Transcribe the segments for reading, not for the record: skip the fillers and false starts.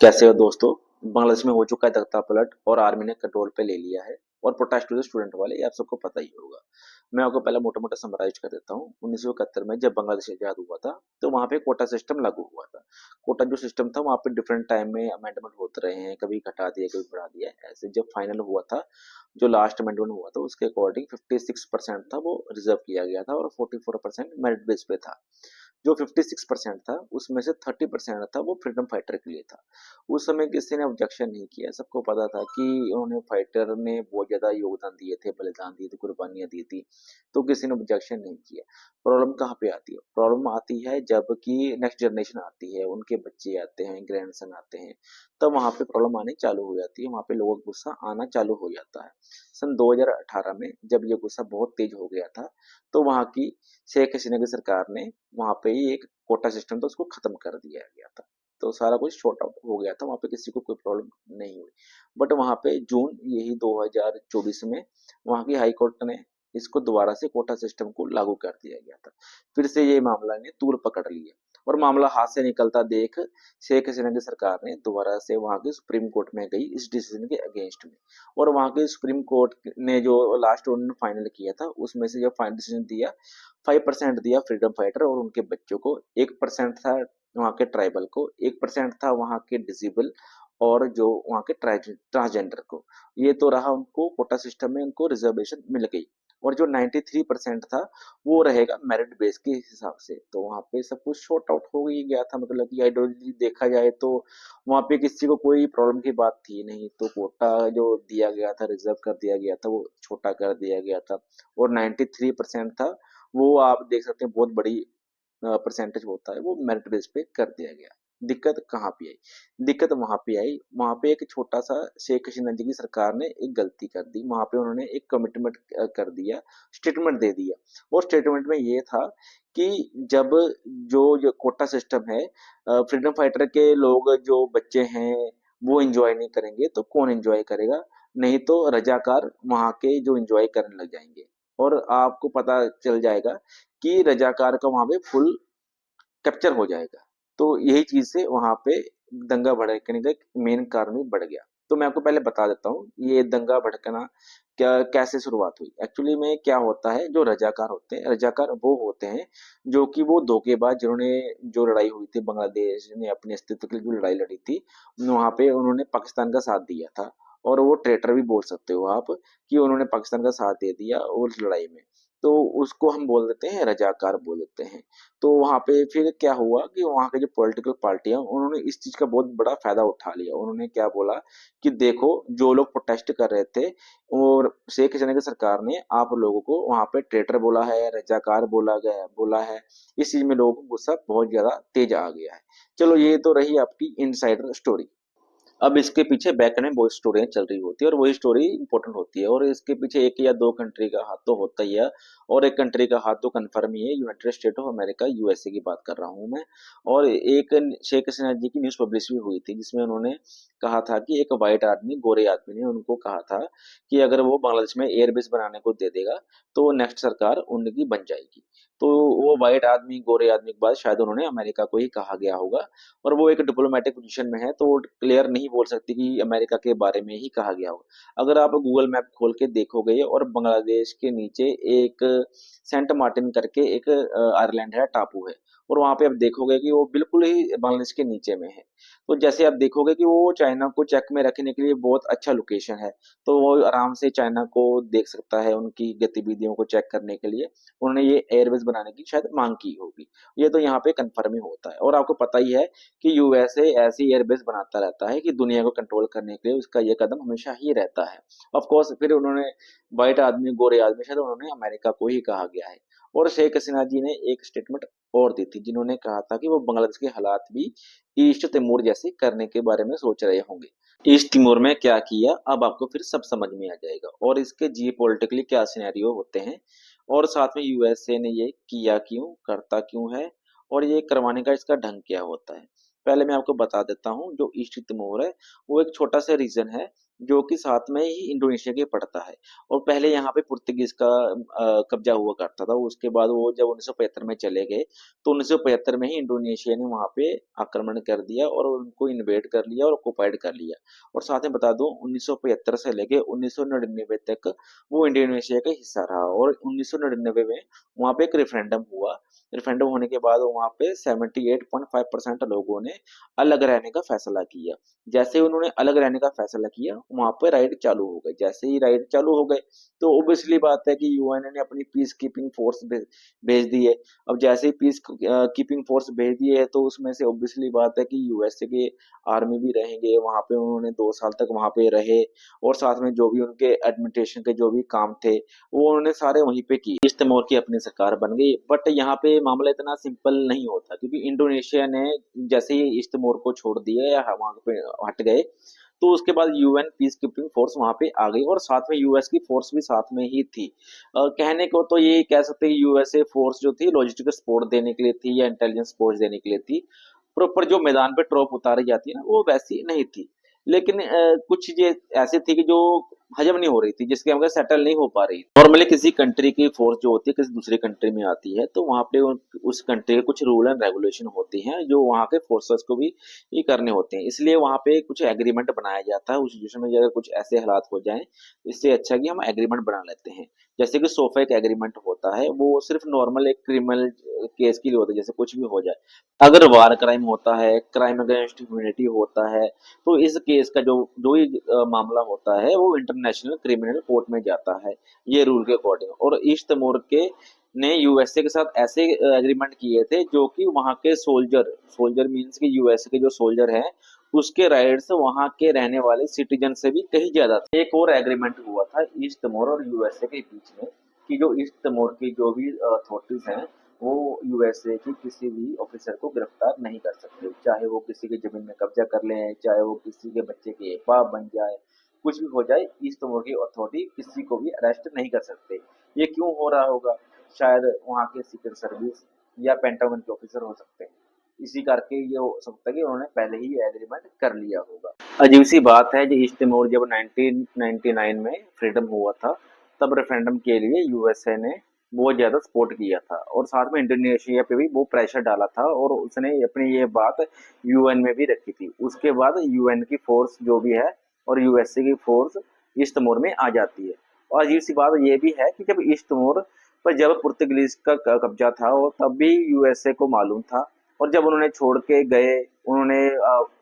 कैसे हो दोस्तों। बांग्लादेश में हो चुका है तख्ता पलट और आर्मी ने कंट्रोल पे ले लिया है और प्रोटेस्ट टू द स्टूडेंट वाले ये आप सबको पता ही होगा। मैं आपको पहले मोटा मोटा समराइज कर देता हूँ। 1971 में जब बांग्लादेश आजाद हुआ था तो वहां पे कोटा सिस्टम लागू हुआ था। कोटा जो सिस्टम था वहां पे डिफरेंट टाइम में अमेंडमेंट होते रहे हैं, कभी घटा दिया कभी बढ़ा दिया। ऐसे जब फाइनल हुआ था, जो लास्ट अमेंडमेंट हुआ था उसके अकॉर्डिंग 56% था वो रिजर्व किया गया था और 44% मेरिट बेस पे था। जो 56% था उसमें से 30% था वो फ्रीडम फाइटर के लिए था। उस समय किसी ने ऑब्जेक्शन नहीं किया। सबको पता था कि उन्होंने फाइटर ने बहुत ज्यादा योगदान दिए थे, बलिदान दिए थे, कुर्बानियां दी थी, तो किसी ने ऑब्जेक्शन नहीं किया। प्रॉब्लम कहाँ पे आती है? प्रॉब्लम आती है जब कि नेक्स्ट जनरेशन आती है, उनके बच्चे आते हैं, ग्रैंडसन आते हैं, तब वहां पे प्रॉब्लम आनी चालू हो जाती है, वहां पे लोगों को गुस्सा आना चालू हो जाता है। सन 2018 में जब ये गुस्सा बहुत तेज हो गया था तो वहां की शेख हसीना की सरकार ने वहां पे ही एक कोटा सिस्टम था उसको खत्म कर दिया गया था। तो सारा कुछ शॉर्ट आउट हो गया था, वहां पे किसी को कोई प्रॉब्लम नहीं हुई। बट वहां पे जून यही 2024 में वहां की हाई कोर्ट ने इसको दोबारा से कोटा सिस्टम को लागू कर दिया गया था। फिर से ये मामला ने तूल पकड़ लिया और मामला हाथ से निकलता देख शेख हसीना की सरकार ने दोबारा से वहां की सुप्रीम कोर्ट में गई इस डिसीजन के अगेंस्ट में। और वहां की सुप्रीम कोर्ट ने जो लास्ट उन्होंने फाइनल किया था उसमें से जो फाइनल डिसीजन दिया, 5% दिया फ्रीडम फाइटर और उनके बच्चों को, 1% था वहाँ के ट्राइबल को, 1% था वहाँ के डिसेबल और जो वहाँ के ट्रांसजेंडर को। ये तो रहा, उनको कोटा सिस्टम में उनको रिजर्वेशन मिल गई। और जो 93% था वो रहेगा मेरिट बेस के हिसाब से। तो वहाँ पे सब कुछ शॉर्ट आउट हो ही गया था, मतलब कि आइडियोलॉजी देखा जाए तो वहाँ पे किसी को कोई प्रॉब्लम की बात थी नहीं। तो कोटा जो दिया गया था, रिजर्व कर दिया गया था, वो छोटा कर दिया गया था। और 93% था वो आप देख सकते हैं बहुत बड़ी परसेंटेज होता है, वो मेरिट बेस पे कर दिया गया। दिक्कत कहाँ पे आई? दिक्कत वहां पे आई, वहां पे एक छोटा सा शेख हसीना जी की सरकार ने एक गलती कर दी। वहां पे उन्होंने एक कमिटमेंट कर दिया, स्टेटमेंट दे दिया। और स्टेटमेंट में ये था कि जब जो कोटा सिस्टम है, फ्रीडम फाइटर के लोग जो बच्चे हैं वो एंजॉय नहीं करेंगे तो कौन एंजॉय करेगा? नहीं तो रजाकार वहां के जो एंजॉय करने लग जाएंगे। और आपको पता चल जाएगा कि रजाकार का वहां पे फुल कैप्चर हो जाएगा। तो यही चीज से वहां पे दंगा भड़कने का एक मेन कारण भी बढ़ गया। तो मैं आपको पहले बता देता हूँ ये दंगा भड़कना क्या कैसे शुरुआत हुई। एक्चुअली में क्या होता है, जो रजाकार होते हैं, रजाकार वो होते हैं जो कि वो धोखेबाज, जिन्होंने जो लड़ाई हुई थी, बांग्लादेश ने अपने अस्तित्व के लिए जो लड़ाई लड़ी थी वहां पे उन्होंने पाकिस्तान का साथ दिया था। और वो ट्रेटर भी बोल सकते हो आप कि उन्होंने पाकिस्तान का साथ दे दिया उस लड़ाई में। तो उसको हम बोल देते हैं रजाकार बोल देते हैं। तो वहां पे फिर क्या हुआ कि वहां के जो पॉलिटिकल पार्टियां उन्होंने इस चीज का बहुत बड़ा फायदा उठा लिया। उन्होंने क्या बोला कि देखो, जो लोग प्रोटेस्ट कर रहे थे और शेख हसीना की सरकार ने आप लोगों को वहां पे ट्रेटर बोला है, रजाकार बोला है। इस चीज में लोगों को गुस्सा बहुत ज्यादा तेज आ गया है। चलो ये तो रही आपकी इनसाइडर स्टोरी। अब इसके पीछे बैकएंड में बहुत स्टोरियां चल रही होती है और वही स्टोरी इंपॉर्टेंट होती है। और इसके पीछे एक या दो कंट्री का हाथ तो होता ही है, और एक कंट्री का हाथ तो कंफर्म ही है, United state of America, USA की बात कर रहा हूं मैं। और एक शेख हसीना जी की न्यूज पब्लिश भी हुई थी जिसमें उन्होंने कहा था कि एक वाइट आदमी, गोरे आदमी ने उनको कहा था कि अगर वो बांग्लादेश में एयरबेस बनाने को दे देगा तो नेक्स्ट सरकार उनकी बन जाएगी। तो वो वाइट आदमी, गोरे आदमी के बाद शायद उन्होंने अमेरिका को ही कहा गया होगा। और वो एक डिप्लोमेटिक पोजीशन में है तो वो क्लियर नहीं बोल सकती कि अमेरिका के बारे में ही कहा गया हो। अगर आप गूगल मैप खोल के देखोगे और बांग्लादेश के नीचे एक सेंट मार्टिन करके एक आइलैंड है, टापू है, और वहां पे आप देखोगे कि वो बिल्कुल ही बांग्लादेश के नीचे में है। तो जैसे आप देखोगे कि वो चाइना को चेक में रखने के लिए बहुत अच्छा लोकेशन है। तो वो आराम से चाइना को देख सकता है, उनकी गतिविधियों को चेक करने के लिए उन्होंने ये एयरबेस बनाने की शायद मांग की होगी। ये तो यहाँ पे कंफर्म ही होता है। और आपको पता ही है कि यूएसए ऐसी एयरबेस बनाता रहता है कि दुनिया को कंट्रोल करने के लिए उसका ये कदम हमेशा ही रहता है। ऑफ कोर्स फिर उन्होंने व्हाइट आदमी, गोरे आदमी, शायद उन्होंने अमेरिका को ही कहा गया है। और शेख हसीना जी ने एक स्टेटमेंट और दी थी जिन्होंने कहा था कि वो बांग्लादेश के हालात भी ईस्ट तिमोर जैसे करने के बारे में सोच रहे होंगे। ईस्ट तिमोर में क्या किया अब आपको फिर सब समझ में आ जाएगा और इसके जी पॉलिटिकली क्या सिनेरियो होते हैं, और साथ में यूएसए ने ये किया क्यों, करता क्यों है, और ये करवाने का इसका ढंग क्या होता है। पहले मैं आपको बता देता हूँ, जो ईस्ट तिमोर है वो एक छोटा सा रीजन है जो कि साथ में ही इंडोनेशिया के पड़ता है। और पहले यहाँ पे पुर्तगीज का कब्जा हुआ करता था। उसके बाद वो जब 1975 में चले गए, तो 1975 में ही इंडोनेशिया ने वहाँ पे आक्रमण कर दिया और उनको इन्वेड कर लिया और ऑक्युपाइड कर लिया। और साथ में बता दूं, 1975 से लेके 1999 तक वो इंडोनेशिया का हिस्सा रहा। और 1999 में वहाँ पे एक रेफरेंडम हुआ। रेफरेंडम होने के बाद वहाँ पे 78.5% लोगों ने अलग रहने का फैसला किया। जैसे ही उन्होंने अलग रहने का फैसला किया, वहां पर राइड चालू हो गए। जैसे ही राइड चालू हो गए, तो ऑब्वियसली बात है कि यूएन ने अपनी पीस कीपिंग फोर्स भेज दी है। अब जैसे ही पीस कीपिंग फोर्स भेज दी है, तो उसमें से ऑब्वियसली बात है कि यूएसए के आर्मी भी रहेंगे वहां पे। उन्होंने 2 साल तक वहां पे रहे, और साथ में जो भी उनके एडमिनिस्ट्रेशन के जो भी काम थे, वो उन्होंने सारे वहीं पे किए। ईस्ट तिमोर की अपनी सरकार बन गई। बट यहाँ पे मामला इतना सिंपल नहीं होता, क्योंकि इंडोनेशिया ने जैसे ही ईस्ट तिमोर को छोड़ दिया या वहां पे हट गए, तो उसके बाद यूएन पीस कीपिंग फोर्स वहां पे आ गई, और साथ में यूएस की फोर्स भी साथ में ही थी। कहने को तो ये कह सकते हैं, यूएसए फोर्स जो थी लॉजिस्टिकल सपोर्ट देने के लिए थी या इंटेलिजेंस सपोर्ट देने के लिए थी। प्रॉपर जो मैदान पे ट्रॉप उतारी जाती है ना, वो वैसी नहीं थी। लेकिन कुछ चीजें ऐसी थी कि जो हजम नहीं हो रही थी, जिसके हम सेटल नहीं हो पा रही। नॉर्मली किसी कंट्री की फोर्स जो होती है किसी दूसरी कंट्री में आती है, तो वहां पे उस कंट्री के कुछ रूल एंड रेगुलेशन होती हैं, जो वहां के फोर्सेस को भी ये करने होते हैं। इसलिए वहां पे कुछ एग्रीमेंट बनाया जाता है उस सिचुएशन में, अगर कुछ ऐसे हालात हो जाएं, इससे अच्छा कि हम एग्रीमेंट बना लेते हैं। जैसे कि सोफा एक एग्रीमेंट होता है, वो सिर्फ नॉर्मल एक क्रिमिनल केस के लिए होता है, जैसे कुछ भी हो जाए। अगर वार क्राइम होता है, क्राइम अगेंस्ट ह्यूमैनिटी होता है, तो इस केस का जो जो ही मामला होता है, वो इंटरनेशनल क्रिमिनल कोर्ट में जाता है, ये रूल के अकॉर्डिंग। और ईस्ट तिमोर के ने यूएसए के साथ ऐसे एग्रीमेंट किए थे, जो कि वहां के सोल्जर सोल्जर मीन्स कि यूएसए के जो सोल्जर हैं, उसके राइट्स वहां के रहने वाले सिटीजन से भी कहीं ज्यादा थे। एक और एग्रीमेंट हुआ था ईस्ट तिमोर और यूएसए के बीच में, कि जो ईस्ट तिमोर की जो भी अथॉरिटीज हैं, वो यूएसए की किसी भी ऑफिसर को गिरफ्तार नहीं कर सकते, चाहे वो किसी की जमीन में कब्जा कर लें, चाहे वो किसी के बच्चे के बाप बन जाए, कुछ भी हो जाए, ईस्ट तिमोर की अथॉरिटी किसी को भी अरेस्ट नहीं कर सकते। ये क्यों हो रहा होगा? शायद वहाँ के सीक्रेट सर्विस या पेंटागन के ऑफिसर हो सकते हैं। इसी करके ये हो सकता है कि उन्होंने पहले ही एग्रीमेंट कर लिया होगा। अजीब सी बात है, जो ईस्ट तिमोर जब 1999 में फ्रीडम हुआ था, तब रेफरेंडम के लिए यूएसए ने बहुत ज्यादा सपोर्ट किया था, और साथ में इंडोनेशिया पे भी वो प्रेशर डाला था, और उसने अपनी ये बात यूएन में भी रखी थी। उसके बाद यूएन की फोर्स जो भी है और यूएसए की फोर्स ईस्ट तिमोर में आ जाती है। और अजीब सी बात ये भी है कि जब ईस्ट तिमोर पर जब पुर्तगालीज का कब्जा था, और तब भी यूएसए को मालूम था, और जब उन्होंने छोड़ के गए, उन्होंने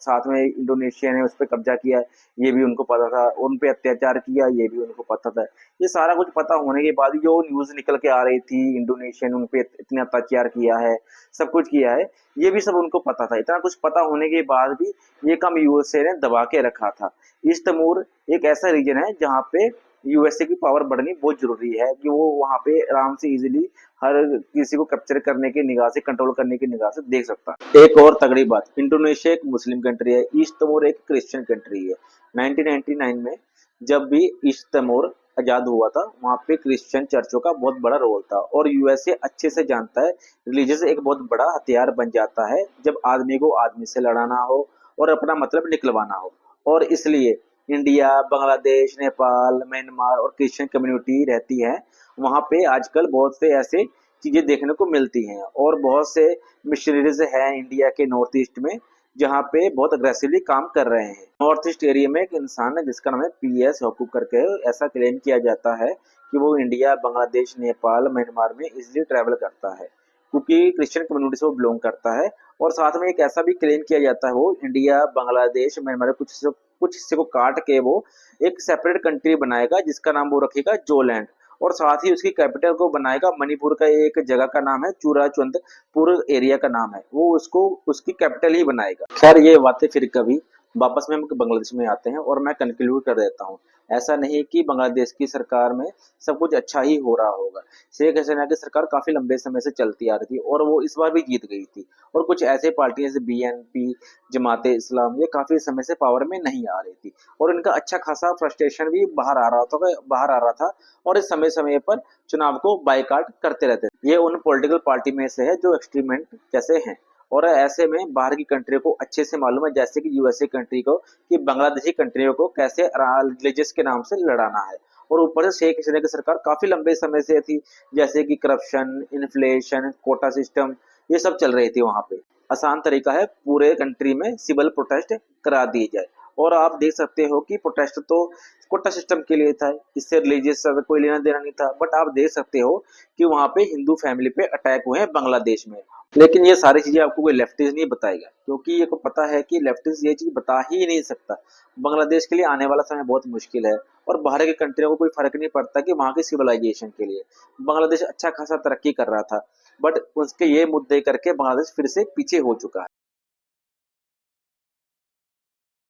साथ में इंडोनेशिया ने उस पर कब्जा किया, ये भी उनको पता था। उन पे अत्याचार किया, ये भी उनको पता था। ये सारा कुछ पता होने के बाद ही जो न्यूज निकल के आ रही थी, इंडोनेशिया ने उन पे इतना अत्याचार किया है, सब कुछ किया है, ये भी सब उनको पता था। इतना कुछ पता होने के बाद भी ये काम यूएसए ने दबा के रखा था। ईस्ट तिमोर एक ऐसा रीजन है जहाँ पे यूएसए की पावर बढ़नी बहुत जरूरी है, कि वो वहां पे आराम से इजीली हर किसी को कैप्चर करने की निगाह से, कंट्रोल करने की निगाह से देख सकता है। एक और तगड़ी बात, इंडोनेशिया एक मुस्लिम कंट्री है, ईस्ट तिमोर एक क्रिश्चियन कंट्री है। 1999 में जब भी ईस्ट तिमोर आजाद हुआ था, वहां पे क्रिश्चियन चर्चों का बहुत बड़ा रोल था, और यूएसए अच्छे से जानता है रिलीजियस एक बहुत बड़ा हथियार बन जाता है जब आदमी को आदमी से लड़ाना हो और अपना मतलब निकलवाना हो। और इसलिए इंडिया, बांग्लादेश, नेपाल, म्यांमार और क्रिश्चियन कम्युनिटी रहती है, वहां पे आजकल बहुत से ऐसे चीजें देखने को मिलती हैं, और बहुत से मिशनरीज हैं इंडिया के नॉर्थ ईस्ट में, जहाँ पे बहुत अग्रेसिवली काम कर रहे हैं। नॉर्थ ईस्ट एरिया में एक इंसान है जिसका नाम है पीएस हकूक करके, ऐसा क्लेम किया जाता है कि वो इंडिया, बांग्लादेश, नेपाल, म्यांमार में इजिली ट्रैवल करता है, क्योंकि क्रिश्चियन कम्युनिटी से वो बिलोंग करता है। और साथ में एक ऐसा भी क्लेम किया जाता है, वो इंडिया, बांग्लादेश, म्यांमार कुछ हिस्से को काट के वो एक सेपरेट कंट्री बनाएगा, जिसका नाम वो रखेगा जोलैंड। और साथ ही उसकी कैपिटल को बनाएगा मणिपुर का एक जगह का नाम है चूराचंदपुर, एरिया का नाम है, वो उसको उसकी कैपिटल ही बनाएगा। खैर, ये बातें फिर कभी। वापस में हम बांग्लादेश में आते हैं, और मैं कंक्लूड कर देता हूँ। ऐसा नहीं कि बांग्लादेश की सरकार में सब कुछ अच्छा ही हो रहा होगा। शेख हसीना की सरकार काफी लंबे समय से चलती आ रही थी, और वो इस बार भी जीत गई थी। और कुछ ऐसे पार्टियां जैसे बीएनपी, जमाते इस्लाम, ये काफी समय से पावर में नहीं आ रही थी, और इनका अच्छा खासा फ्रस्ट्रेशन भी बाहर आ रहा था, और इस समय समय पर चुनाव को बाइकाट करते रहते थे। ये उन पॉलिटिकल पार्टी में से है जो एक्सट्रीमेंट जैसे हैं। और ऐसे में बाहर की कंट्री को अच्छे से मालूम है, जैसे कि यूएसए कंट्री को, कि बांग्लादेशी कंट्रियों को कैसे रिलीजियस के नाम से लड़ाना है। और ऊपर से शेख हसीना की सरकार काफी लंबे समय से थी, जैसे कि करप्शन, इन्फ्लेशन, कोटा सिस्टम, ये सब चल रही थी वहां पे। आसान तरीका है पूरे कंट्री में सिविल प्रोटेस्ट करा दी जाए। और आप देख सकते हो कि प्रोटेस्ट तो कोटा सिस्टम के लिए था, इससे रिलीजियस कोई लेना देना नहीं था। बट आप देख सकते हो कि वहां पे हिंदू फैमिली पे अटैक हुए हैं बांग्लादेश में। लेकिन ये सारी चीजें आपको कोई लेफ्टिस्ट नहीं बताएगा, क्योंकि ये को पता है कि लेफ्टिस्ट ये चीज बता ही नहीं सकता। बांग्लादेश के लिए आने वाला समय बहुत मुश्किल है, और बाहर की कंट्रियों को कोई फर्क नहीं पड़ता कि वहां की सिविलाइजेशन के लिए बांग्लादेश अच्छा खासा तरक्की कर रहा था। बट उसके ये मुद्दे करके बांग्लादेश फिर से पीछे हो चुका है।